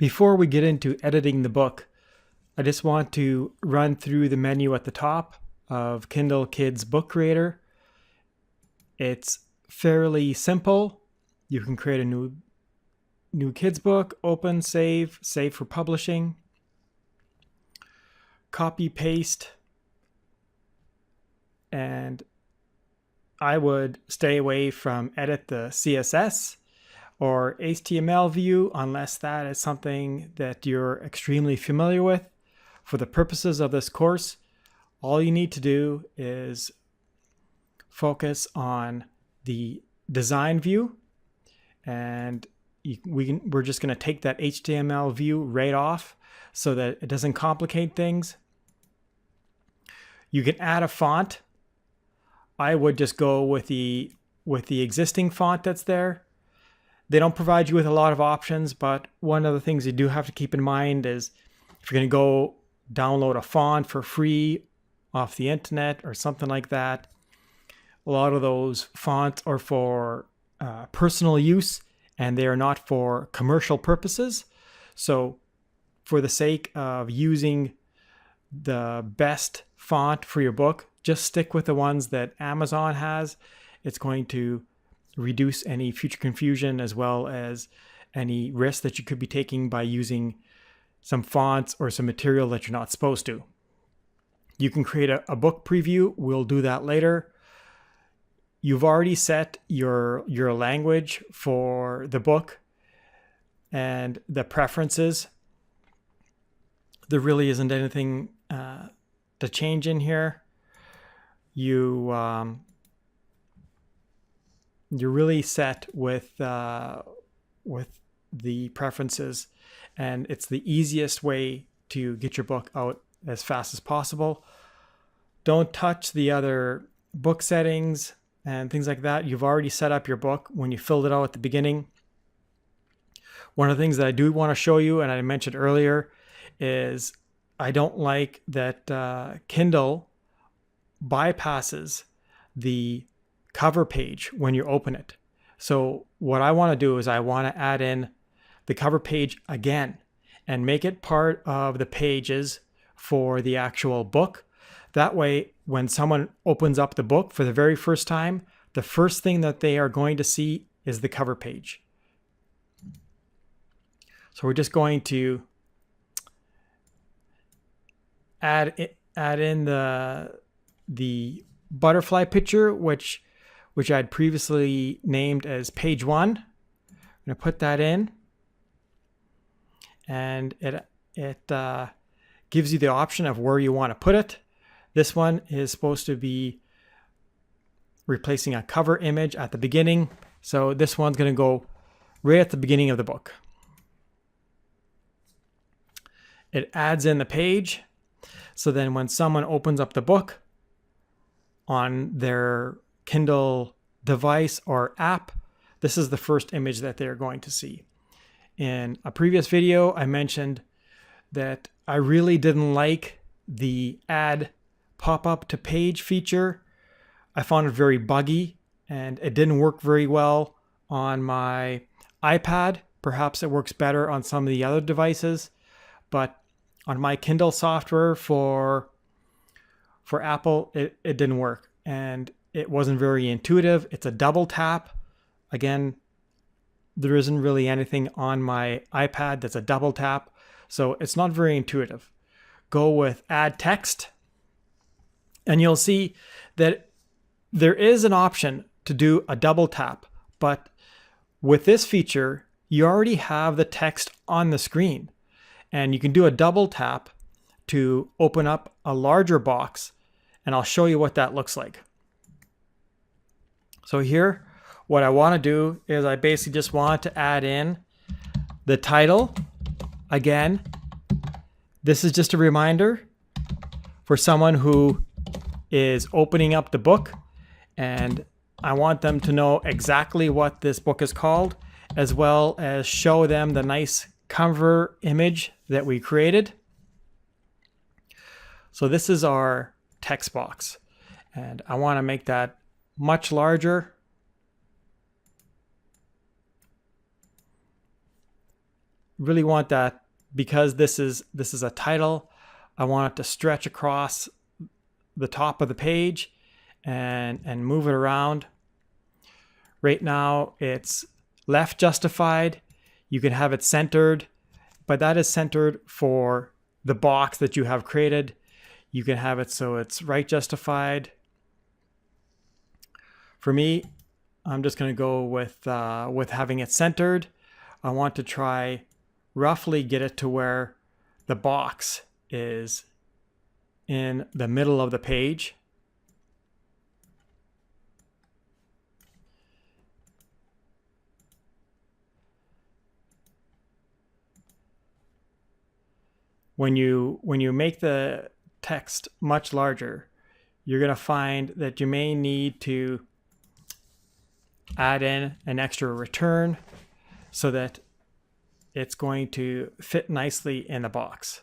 Before we get into editing the book, I just want to run through the menu at the top of Kindle Kids Book Creator. It's fairly simple. You can create a new kids book, open, save for publishing, copy, paste, and I would stay away from edit the CSS or HTML view unless that is something that you're extremely familiar with. For the purposes of this course, all you need to do is focus on the design view, and we're just going to take that HTML view right off so that it doesn't complicate things. You can add a font. I would just go with the existing font that's there. They don't provide you with a lot of options, but one of the things you do have to keep in mind is if you're going to go download a font for free off the internet or something like that, a lot of those fonts are for personal use and they are not for commercial purposes. So for the sake of using the best font for your book, just stick with the ones that Amazon has. It's going to reduce any future confusion as well as any risk that you could be taking by using some fonts or some material that you're not supposed to. You can create a book preview. We'll do that later. You've already set your language for the book and the preferences. There really isn't anything to change in here. You're really set with the preferences, and it's the easiest way to get your book out as fast as possible. Don't touch the other book settings and things like that. You've already set up your book when you filled it out at the beginning. One of the things that I do want to show you, and I mentioned earlier, is I don't like that Kindle bypasses the cover page when you open it. So what I want to do is I want to add in the cover page again and make it part of the pages for the actual book. That way, when someone opens up the book for the very first time, the first thing that they are going to see is the cover page. So we're just going to add in the butterfly picture, which I had previously named as page 1. I'm going to put that in, and it gives you the option of where you want to put it. This one is supposed to be replacing a cover image at the beginning. So this one's going to go right at the beginning of the book. It adds in the page. So then when someone opens up the book on their Kindle device or app, this is the first image that they're going to see. In a previous video, I mentioned that I really didn't like the add pop-up to page feature. I found it very buggy and it didn't work very well on my iPad. Perhaps it works better on some of the other devices, but on my Kindle software for Apple, it didn't work. And it wasn't very intuitive. It's a double tap. Again, there isn't really anything on my iPad that's a double tap, so it's not very intuitive. Go with add text, and you'll see that there is an option to do a double tap, but with this feature, you already have the text on the screen, and you can do a double tap to open up a larger box, and I'll show you what that looks like. So here, what I want to do is I basically just want to add in the title. Again, this is just a reminder for someone who is opening up the book, and I want them to know exactly what this book is called, as well as show them the nice cover image that we created. So this is our text box, and I want to make that much larger. really want that, because this is a title, I want it to stretch across the top of the page and move it around. Right now it's left justified. You can have it centered, but that is centered for the box that you have created. You can have it so it's right justified. For me, I'm just going to go with having it centered. I want to try roughly get it to where the box is in the middle of the page. When you make the text much larger, you're going to find that you may need to add in an extra return so that it's going to fit nicely in the box.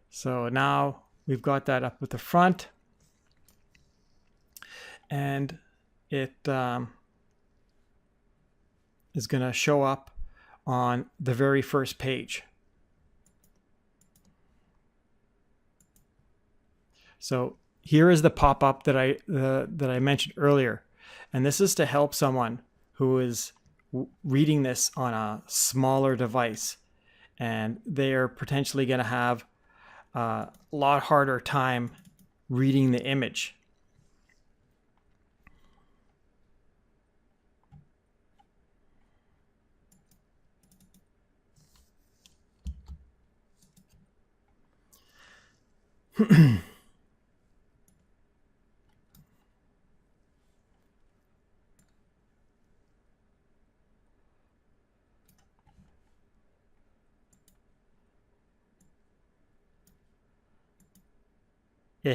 So now we've got that up at the front, and it is going to show up on the very first page. So here is the pop-up that I mentioned earlier, and this is to help someone who is reading this on a smaller device, and they are potentially going to have a lot harder time reading the image.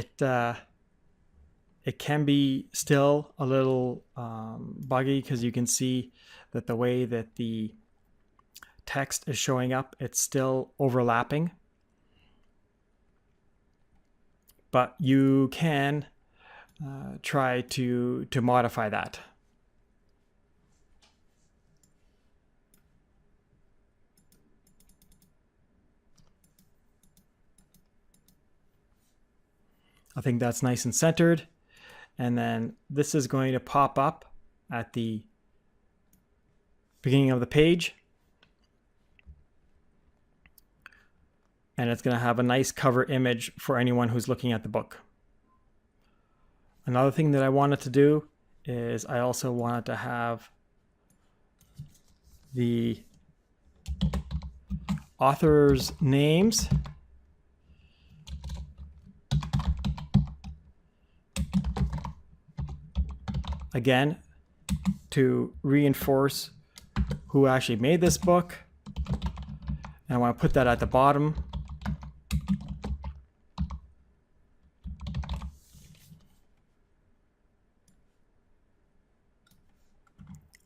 It can be still a little buggy, because you can see that the way that the text is showing up, it's still overlapping. But you can try to modify that. I think that's nice and centered. And then this is going to pop up at the beginning of the page. And it's going to have a nice cover image for anyone who's looking at the book. Another thing that I wanted to do is I also wanted to have the authors' names again to reinforce who actually made this book. And I want to put that at the bottom.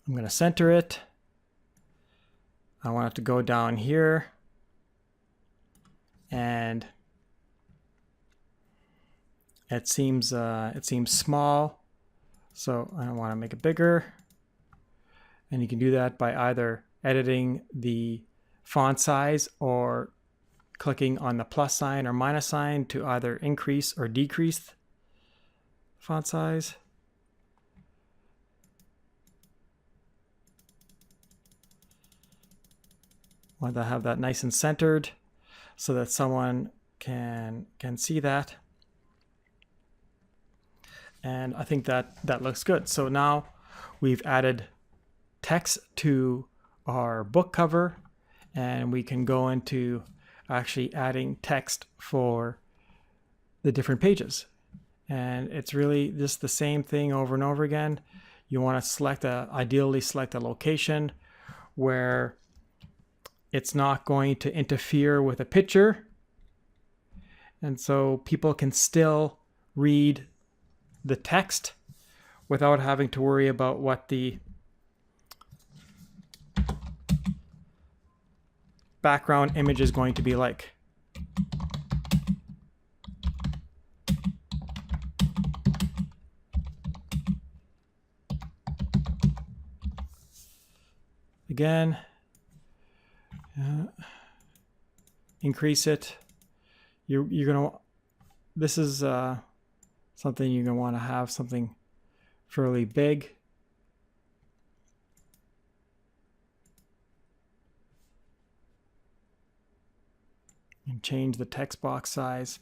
I'm going to center it. I want it to go down here. And it seems small. So I want to make it bigger. And you can do that by either editing the font size or clicking on the plus sign or minus sign to either increase or decrease font size. Want to have that nice and centered so that someone can see that. And I think that looks good. So now we've added text to our book cover, and we can go into actually adding text for the different pages. And it's really just the same thing over and over again. You want to ideally select a location where it's not going to interfere with a picture. And so people can still read the text without having to worry about what the background image is going to be like. Again, increase it. You're gonna. This is something you're gonna want to have something fairly big. And change the text box size.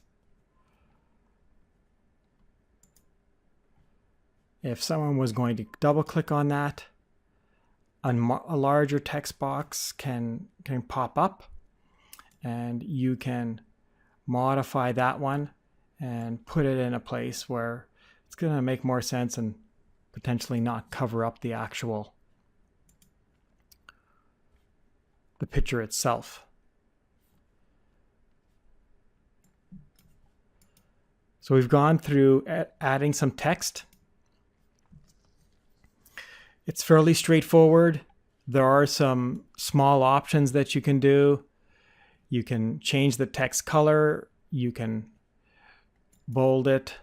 If someone was going to double click on that, a larger text box can pop up, and you can modify that one and put it in a place where it's going to make more sense and potentially not cover up the picture itself. So we've gone through adding some text. It's fairly straightforward. There are some small options that you can do. You can change the text color. You can bold it,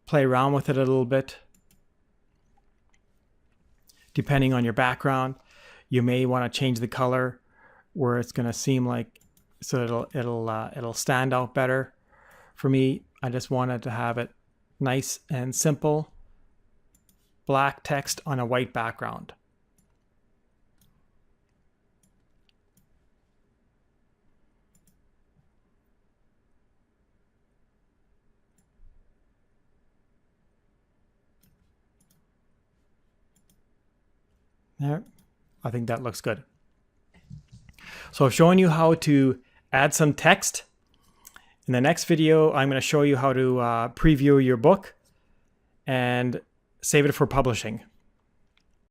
play around with it a little bit. Depending on your background, you may want to change the color where it's going to seem like, so it'll stand out better. For me, I just wanted to have it nice and simple, black text on a white background. There, I think that looks good. So I've shown you how to add some text. In the next video, I'm going to show you how to preview your book and save it for publishing.